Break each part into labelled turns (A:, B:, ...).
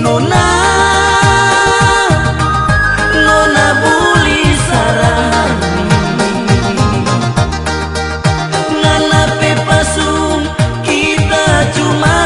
A: Nona, nona buli sarani, ngana pepasung kita cuma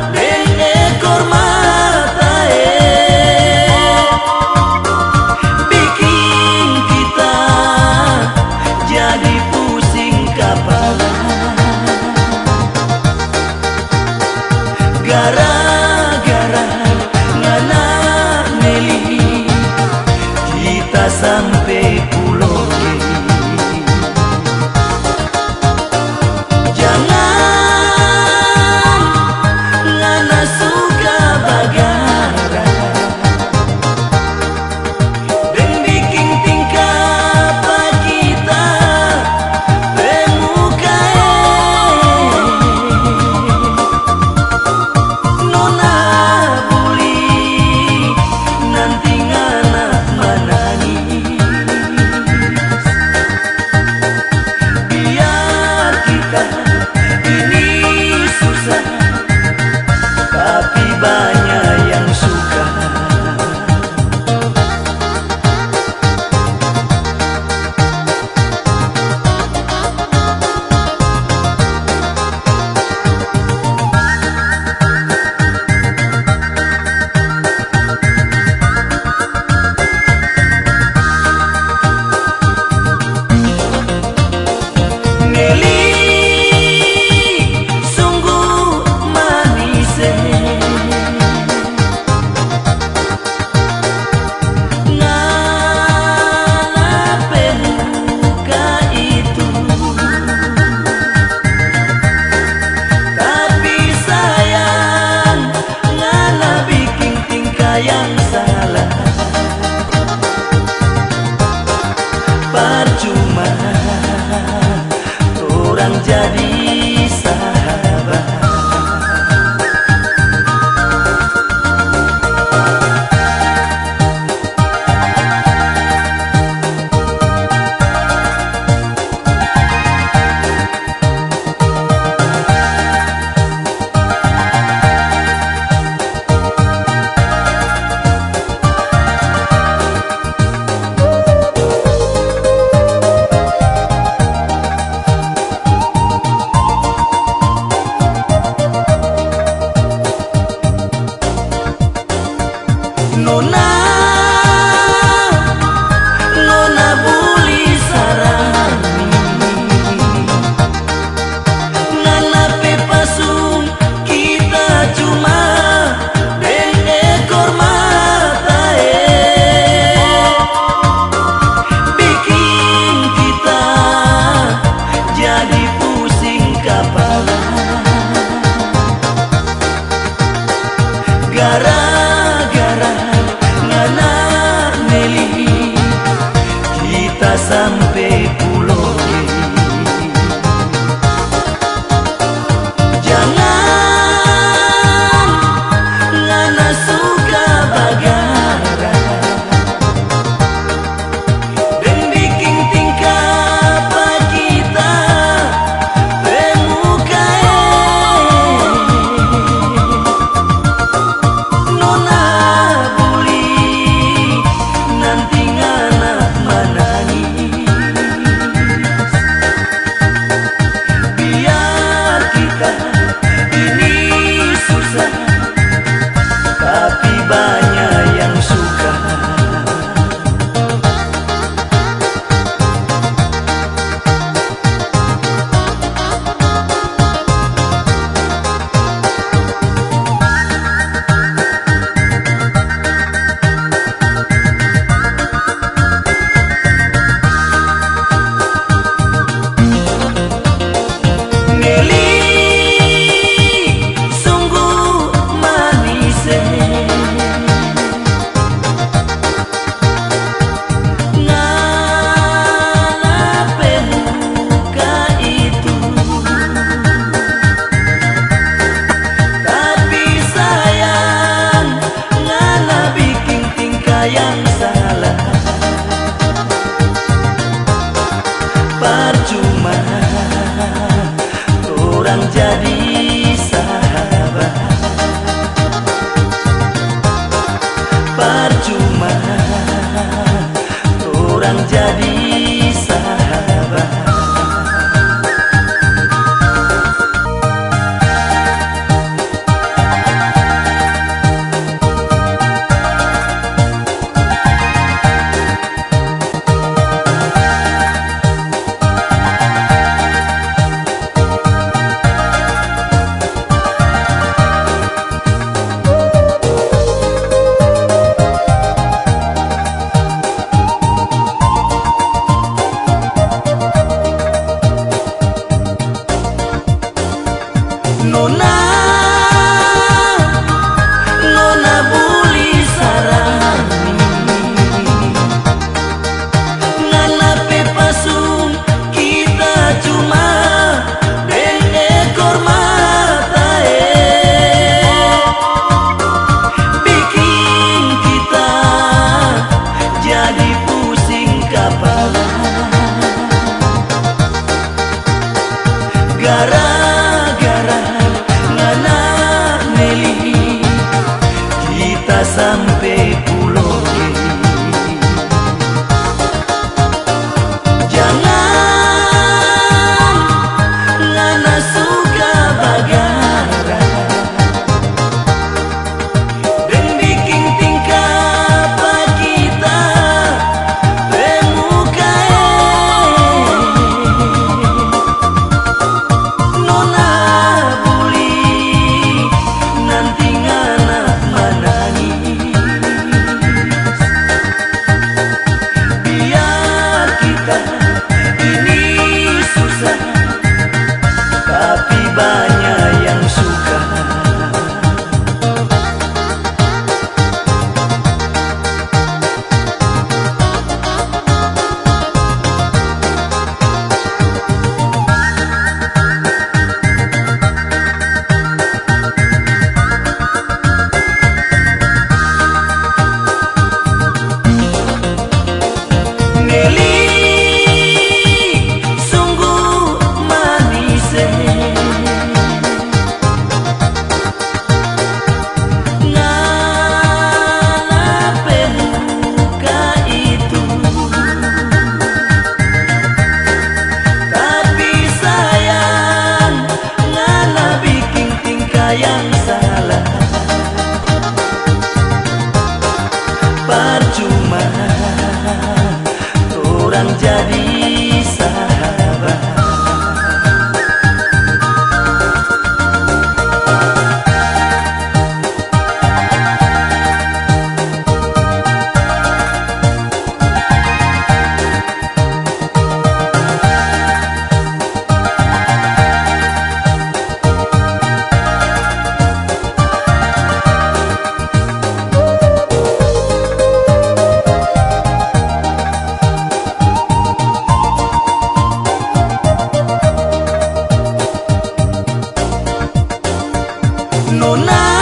A: deng ekor mata bikin kita jadi pusing kepala. Gara-gara ngana Nelly kita sampai Pulau G. Jangan ngana suka bagara dan bikin tingkah apa kita pemuka nona buli nanti ngana menangis. Biar kita ini susah tapi banyak yang suka. Nelly sungguh manis, ngana pemuka itu, tapi sayang ngana bikin tingkah yang salah. Percuma orang jadi sahabat. Nona, nona buli sarani, ngana pepasung kita cuma deng ekor mata bikin kita jadi pusing kepala. Gara-gara ngana Nelly kita sampai Pulau G. Jangan ngana suka bagara dan bikin tingkah apa kita pemuka Nona, nona buli sarani, ngana pepasung kita cuma den ekor mata bikin kita jadi pusing kepala. Gara-gara ngana Meli kita sampai Pulau G. Jangan ngana suka bagara dan bikin tingkah kita pemuka nona buli nanti ngana menangis. Biar kita ini susah tapi banyak yang suka. Meli sungguh manis, ngana pemuka itu, tapi sayang ngana bikin tingkah yang salah. Percuma orang jadi sahabat. Nona